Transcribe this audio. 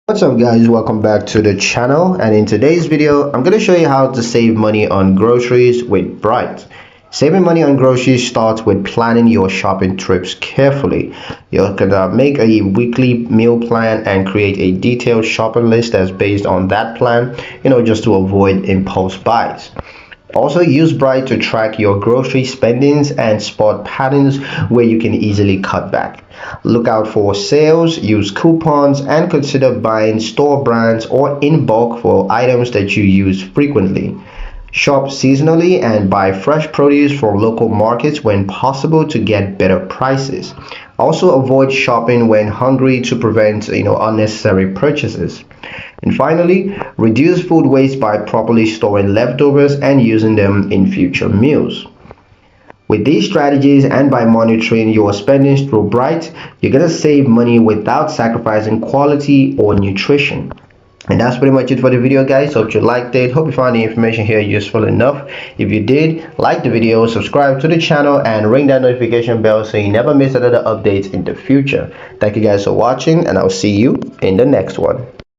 What's up guys, welcome back to the channel, and in today's video I'm going to show you how to save money on groceries with Bright. Saving money on groceries starts with planning your shopping trips carefully. You're going to make a weekly meal plan and create a detailed shopping list that's based on that plan, just to avoid impulse buys. Also use Bright to track your grocery spendings and spot patterns where you can easily cut back. Look out for sales, use coupons, and consider buying store brands or in bulk for items that you use frequently. Shop seasonally and buy fresh produce from local markets when possible to get better prices. Also avoid shopping when hungry to prevent unnecessary purchases. And finally, reduce food waste by properly storing leftovers and using them in future meals. With these strategies and by monitoring your spending through Bright, you're going to save money without sacrificing quality or nutrition. And that's pretty much it for the video guys. Hope you liked it. Hope you found the information here useful enough. If you did, like the video, subscribe to the channel, and ring that notification bell so you never miss another update in the future. Thank you guys for watching, and I'll see you in the next one.